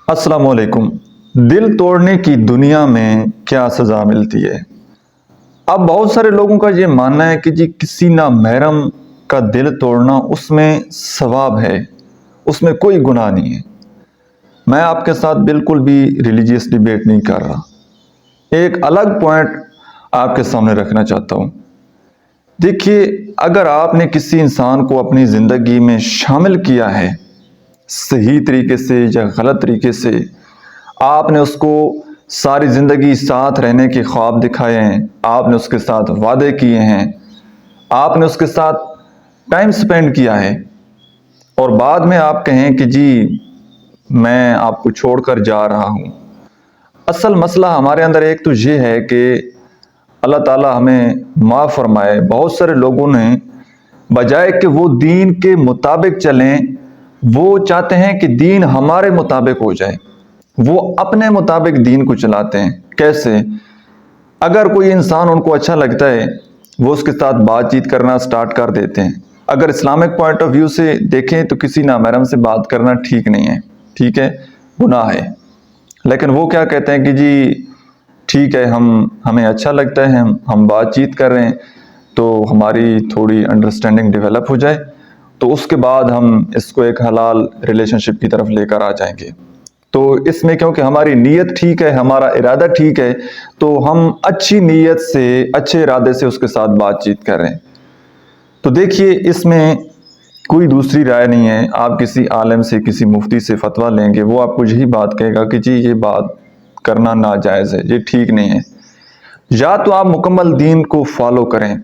अस्सलाम वालेकुम। दिल तोड़ने की दुनिया में क्या सज़ा मिलती है। अब बहुत सारे लोगों का ये मानना है कि जी किसी नामहरम का दिल तोड़ना उसमें सवाब है, उसमें कोई गुनाह नहीं है। मैं आपके साथ बिल्कुल भी रिलीजियस डिबेट नहीं कर रहा, एक अलग पॉइंट आपके सामने रखना चाहता हूँ। देखिए, अगर आपने किसी इंसान को अपनी ज़िंदगी में शामिल किया है, सही तरीके से या गलत तरीके से, आपने उसको सारी ज़िंदगी साथ रहने के ख्वाब दिखाए हैं, आपने उसके साथ वादे किए हैं, आपने उसके साथ टाइम स्पेंड किया है, और बाद में आप कहें कि जी मैं आपको छोड़कर जा रहा हूँ। असल मसला हमारे अंदर एक तो ये है कि अल्लाह ताला हमें माफ़ फरमाए, बहुत सारे लोगों ने बजाय कि वो दीन के मुताबिक चलें, वो चाहते हैं कि दीन हमारे मुताबिक हो जाए। वो अपने मुताबिक दीन को चलाते हैं। कैसे? अगर कोई इंसान उनको अच्छा लगता है, वो उसके साथ बातचीत करना स्टार्ट कर देते हैं। अगर इस्लामिक पॉइंट ऑफ व्यू से देखें तो किसी नामहरम से बात करना ठीक नहीं है, ठीक है, गुनाह है। लेकिन वो क्या कहते हैं कि जी ठीक है, हमें अच्छा लगता है, हम बातचीत कर रहे हैं तो हमारी थोड़ी अंडरस्टैंडिंग डेवलप हो जाए, तो उसके बाद हम इसको एक हलाल रिलेशनशिप की तरफ लेकर आ जाएंगे। तो इसमें क्योंकि हमारी नीयत ठीक है, हमारा इरादा ठीक है, तो हम अच्छी नीयत से, अच्छे इरादे से उसके साथ बातचीत कर रहे हैं। तो देखिए, इसमें कोई दूसरी राय नहीं है। आप किसी आलिम से, किसी मुफ्ती से फतवा लेंगे, वो आपको यही बात कहेगा कि जी ये बात करना नाजायज़ है, ये ठीक नहीं है। या तो आप मुकम्मल दीन को फॉलो करें,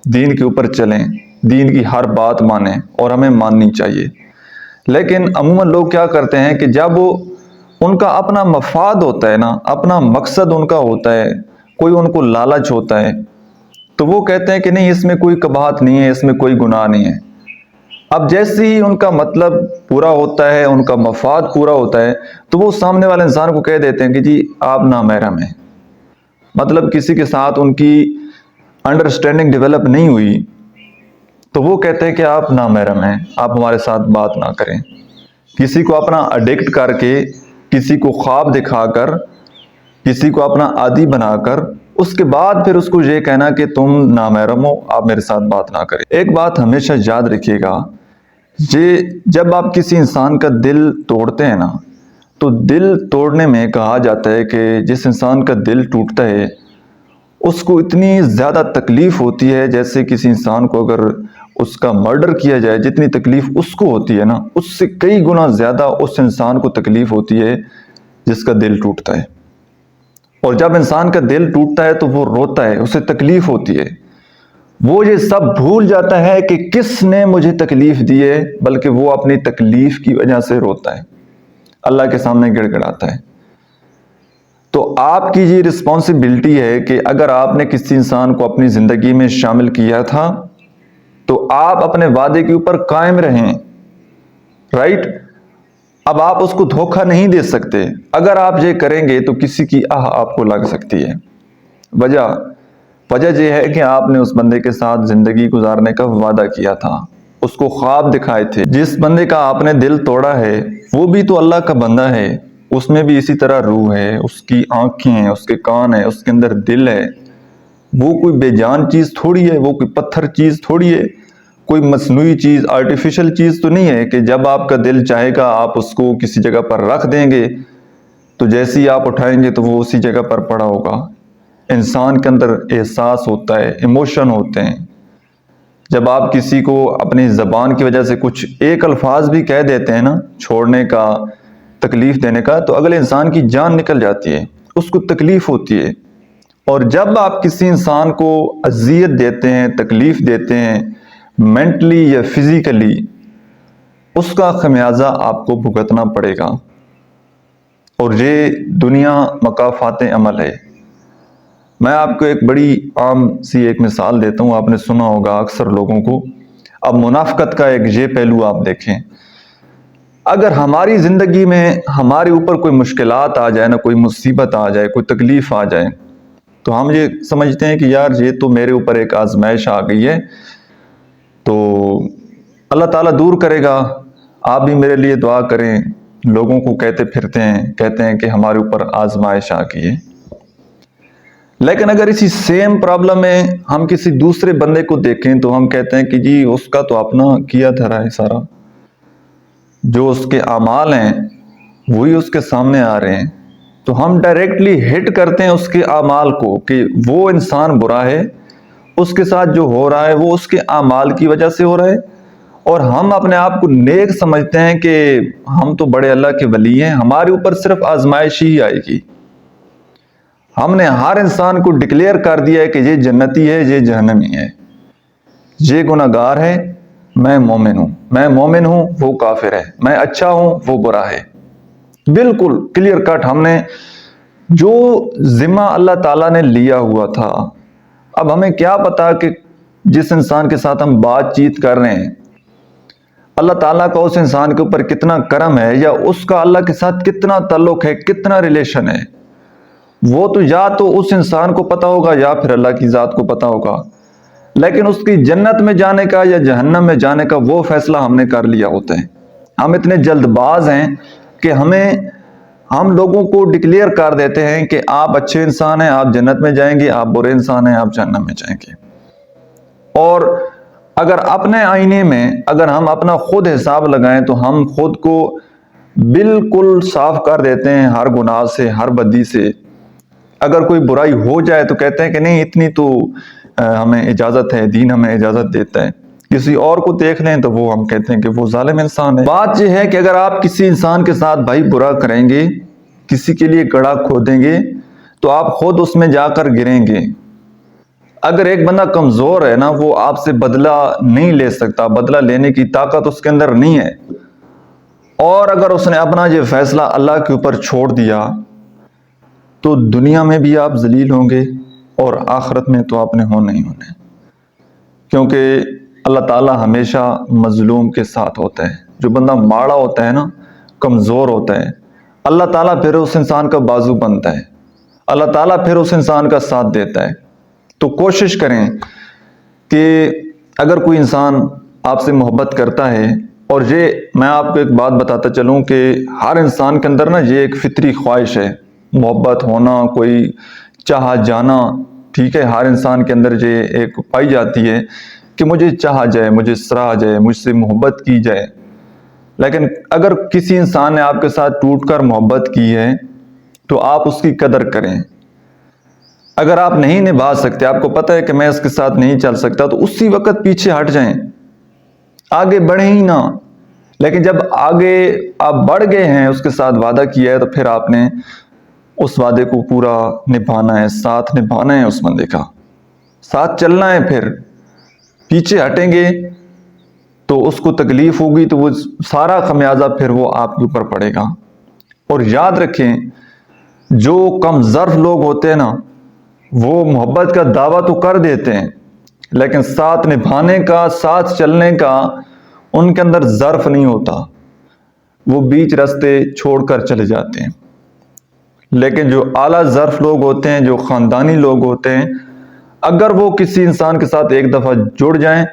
दीन के ऊपर चलें, दीन की हर बात मानें, और हमें माननी चाहिए। लेकिन अमूमन लोग क्या करते हैं कि जब वो उनका अपना मफाद होता है ना, अपना मकसद उनका होता है, कोई उनको लालच होता है, तो वो कहते हैं कि नहीं, इसमें कोई कबाहत नहीं है, इसमें कोई गुनाह नहीं है। अब जैसे ही उनका मतलब पूरा होता है, उनका मफाद पूरा होता है, तो वो सामने वाले इंसान को कह देते हैं कि जी आप नामहरम हैं। मतलब किसी के साथ उनकी अंडरस्टैंडिंग डेवलप नहीं हुई, तो वो कहते हैं कि आप नामहरम हैं, आप हमारे साथ बात ना करें। किसी को अपना एडिक्ट करके, किसी को ख्वाब दिखाकर, किसी को अपना आदी बनाकर, उसके बाद फिर उसको ये कहना कि तुम नामहरम हो, आप मेरे साथ बात ना करें। एक बात हमेशा याद रखिएगा, ये जब आप किसी इंसान का दिल तोड़ते हैं ना, तो दिल तोड़ने में कहा जाता है कि जिस इंसान का दिल टूटता है उसको इतनी ज़्यादा तकलीफ़ होती है, जैसे किसी इंसान को अगर उसका मर्डर किया जाए, जितनी तकलीफ़ उसको होती है ना, उससे कई गुना ज़्यादा उस इंसान को तकलीफ़ होती है जिसका दिल टूटता है। और जब इंसान का दिल टूटता है तो वो रोता है, उसे तकलीफ़ होती है, वो ये सब भूल जाता है कि किसने मुझे तकलीफ़ दी है, बल्कि वो अपनी तकलीफ़ की वजह से रोता है, अल्लाह के सामने गिड़गिड़ाता है। तो आपकी ये रिस्पॉन्सिबिलिटी है कि अगर आपने किसी इंसान को अपनी ज़िंदगी में शामिल किया था, तो आप अपने वादे के ऊपर कायम रहें, राइट। अब आप उसको धोखा नहीं दे सकते। अगर आप ये करेंगे तो किसी की आह आपको लग सकती है। वजह यह है कि आपने उस बंदे के साथ ज़िंदगी गुजारने का वादा किया था, उसको ख्वाब दिखाए थे। जिस बंदे का आपने दिल तोड़ा है वो भी तो अल्लाह का बंदा है, उसमें भी इसी तरह रूह है, उसकी आंखें हैं, उसके कान है, उसके अंदर दिल है। वो कोई बेजान चीज़ थोड़ी है, वो कोई पत्थर चीज़ थोड़ी है, कोई मसनूई चीज़, आर्टिफिशियल चीज़ तो नहीं है कि जब आपका दिल चाहेगा आप उसको किसी जगह पर रख देंगे तो जैसे ही आप उठाएंगे तो वो उसी जगह पर पड़ा होगा। इंसान के अंदर एहसास होता है, इमोशन होते हैं। जब आप किसी को अपनी ज़बान की वजह से कुछ एक अल्फाज भी कह देते हैं ना, छोड़ने का, तकलीफ़ देने का, तो अगले इंसान की जान निकल जाती है, उसको तकलीफ़ होती है। और जब आप किसी इंसान को अज़ियत देते हैं, तकलीफ़ देते हैं, मेंटली या फिज़िकली, उसका खमियाजा आपको भुगतना पड़ेगा। और ये दुनिया मकाफ़ात अमल है। मैं आपको एक बड़ी आम सी एक मिसाल देता हूँ, आपने सुना होगा अक्सर लोगों को। अब मुनाफ़क़त का एक ये पहलू आप देखें, अगर हमारी ज़िंदगी में हमारे ऊपर कोई मुश्किलात आ जाए ना, कोई मुसीबत आ जाए, कोई तकलीफ़ आ जाए, तो हम ये समझते हैं कि यार ये तो मेरे ऊपर एक आजमाइश आ गई है, तो अल्लाह ताला दूर करेगा, आप भी मेरे लिए दुआ करें, لوگوں کو کہتے ہیں کہ ہمارے اوپر آزمائش آ گئی ہے. لیکن اگر اسی سیم پرابلم میں ہم کسی دوسرے بندے کو دیکھیں تو ہم کہتے ہیں کہ جی اس کا تو اپنا کیا دھرا ہے سارا، جو اس کے اعمال ہیں وہی اس کے سامنے آ رہے ہیں. تو ہم ڈائریکٹلی ہٹ کرتے ہیں اس کے اعمال کو کہ وہ انسان برا ہے، اس کے ساتھ جو ہو رہا ہے وہ اس کے اعمال کی وجہ سے ہو رہا ہے، اور ہم اپنے آپ کو نیک سمجھتے ہیں کہ ہم تو بڑے اللہ کے ولی ہیں، ہمارے اوپر صرف آزمائش ہی آئے گی. ہم نے ہر انسان کو ڈکلیئر کر دیا ہے کہ یہ جنتی ہے، یہ جہنمی ہے، یہ گناہ گار ہے، میں مومن ہوں وہ کافر ہے، میں اچھا ہوں وہ برا ہے. بالکل کلیئر کٹ ہم نے جو ذمہ اللہ تعالیٰ نے لیا ہوا تھا. اب ہمیں کیا پتا کہ جس انسان کے ساتھ ہم بات چیت کر رہے ہیں اللہ تعالیٰ کا اس انسان کے اوپر کتنا کرم ہے، یا اس کا اللہ کے ساتھ کتنا تعلق ہے، کتنا ریلیشن ہے. وہ تو یا تو اس انسان کو پتا ہوگا یا پھر اللہ کی ذات کو پتا ہوگا. لیکن اس کی جنت میں جانے کا یا جہنم میں جانے کا وہ فیصلہ ہم نے کر لیا ہوتا ہے. ہم اتنے جلد باز ہیں کہ ہم لوگوں کو ڈکلیئر کر دیتے ہیں کہ آپ اچھے انسان ہیں، آپ جنت میں جائیں گے، آپ برے انسان ہیں، آپ جہنم میں جائیں گے. اور اگر اپنے آئینے میں اگر ہم اپنا خود حساب لگائیں تو ہم خود کو بالکل صاف کر دیتے ہیں ہر گناہ سے، ہر بدی سے. اگر کوئی برائی ہو جائے تو کہتے ہیں کہ نہیں اتنی تو ہمیں اجازت ہے، دین ہمیں اجازت دیتا ہے. کسی اور کو دیکھ لیں تو وہ ہم کہتے ہیں کہ وہ ظالم انسان ہے. بات یہ ہے کہ اگر آپ کسی انسان کے ساتھ بھائی برا کریں گے، کسی کے لیے گڑھا کھودیں گے تو آپ خود اس میں جا کر گریں گے. اگر ایک بندہ کمزور ہے نا، وہ آپ سے بدلہ نہیں لے سکتا، بدلہ لینے کی طاقت اس کے اندر نہیں ہے، اور اگر اس نے اپنا یہ فیصلہ اللہ کے اوپر چھوڑ دیا تو دنیا میں بھی آپ ذلیل ہوں گے اور آخرت میں تو آپ نے ہونے ہی ہونے. کیونکہ اللہ تعالیٰ ہمیشہ مظلوم کے ساتھ ہوتا ہے. جو بندہ ماڑا ہوتا ہے نا، کمزور ہوتا ہے، اللہ تعالیٰ پھر اس انسان کا بازو بنتا ہے، اللہ تعالیٰ پھر اس انسان کا ساتھ دیتا ہے. تو کوشش کریں کہ اگر کوئی انسان آپ سے محبت کرتا ہے، اور یہ میں آپ کو ایک بات بتاتا چلوں کہ ہر انسان کے اندر نا یہ ایک فطری خواہش ہے، محبت ہونا، کوئی چاہا جانا. ٹھیک ہے، ہر انسان کے اندر یہ ایک پائی جاتی ہے کہ مجھے چاہا جائے، مجھے سراہا جائے، مجھ سے محبت کی جائے. لیکن اگر کسی انسان نے آپ کے ساتھ ٹوٹ کر محبت کی ہے تو آپ اس کی قدر کریں. اگر آپ نہیں نبھا سکتے، آپ کو پتہ ہے کہ میں اس کے ساتھ نہیں چل سکتا، تو اسی وقت پیچھے ہٹ جائیں، آگے بڑھیں ہی نہ. لیکن جب آگے آپ بڑھ گئے ہیں، اس کے ساتھ وعدہ کیا ہے، تو پھر آپ نے اس وعدے کو پورا نبھانا ہے، ساتھ نبھانا ہے، اس بندے کا ساتھ چلنا ہے. پھر پیچھے ہٹیں گے تو اس کو تکلیف ہوگی، تو وہ سارا خمیازہ پھر وہ آپ کے اوپر پڑے گا. اور یاد رکھیں، جو کم ظرف لوگ ہوتے ہیں نا، وہ محبت کا دعویٰ تو کر دیتے ہیں لیکن ساتھ نبھانے کا، ساتھ چلنے کا ان کے اندر ظرف نہیں ہوتا، وہ بیچ راستے چھوڑ کر چلے جاتے ہیں. لیکن جو اعلیٰ ظرف لوگ ہوتے ہیں، جو خاندانی لوگ ہوتے ہیں، اگر وہ کسی انسان کے ساتھ ایک دفعہ جڑ جائیں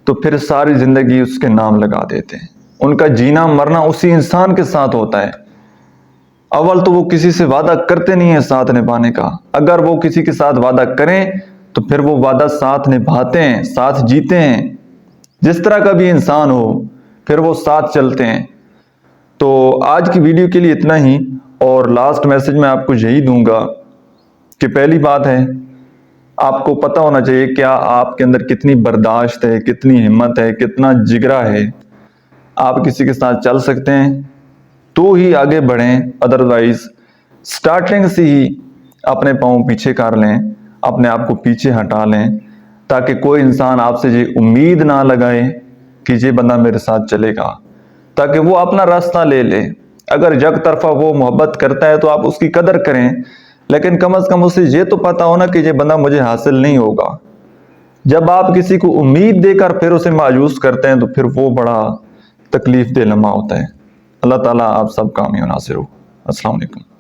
تو پھر ساری زندگی اس کے نام لگا دیتے ہیں. ان کا جینا مرنا اسی انسان کے ساتھ ہوتا ہے. اول تو وہ کسی سے وعدہ کرتے نہیں ہیں ساتھ نبھانے کا، اگر وہ کسی کے ساتھ وعدہ کریں تو پھر وہ وعدہ ساتھ نبھاتے ہیں، ساتھ جیتے ہیں. جس طرح کا بھی انسان ہو پھر وہ ساتھ چلتے ہیں. تو آج کی ویڈیو کے لیے اتنا ہی، اور لاسٹ میسج میں آپ کو یہی دوں گا کہ پہلی بات ہے، آپ کو پتہ ہونا چاہیے کیا آپ کے اندر کتنی برداشت ہے، کتنی ہمت ہے، کتنا جگرا ہے. آپ کسی کے ساتھ چل سکتے ہیں تو ہی آگے بڑھیں، ادروائز سٹارٹنگ سے ہی اپنے پاؤں پیچھے کر لیں، اپنے آپ کو پیچھے ہٹا لیں، تاکہ کوئی انسان آپ سے یہ امید نہ لگائے کہ یہ بندہ میرے ساتھ چلے گا، تاکہ وہ اپنا راستہ لے لے. اگر یک طرفہ وہ محبت کرتا ہے تو آپ اس کی قدر کریں، لیکن کم از کم اسے یہ تو پتا ہونا کہ یہ بندہ مجھے حاصل نہیں ہوگا. جب آپ کسی کو امید دے کر پھر اسے مایوس کرتے ہیں تو پھر وہ بڑا تکلیف دہ لمحہ ہوتا ہے. اللہ تعالیٰ آپ سب کامیاب ناصر ہو. السلام علیکم.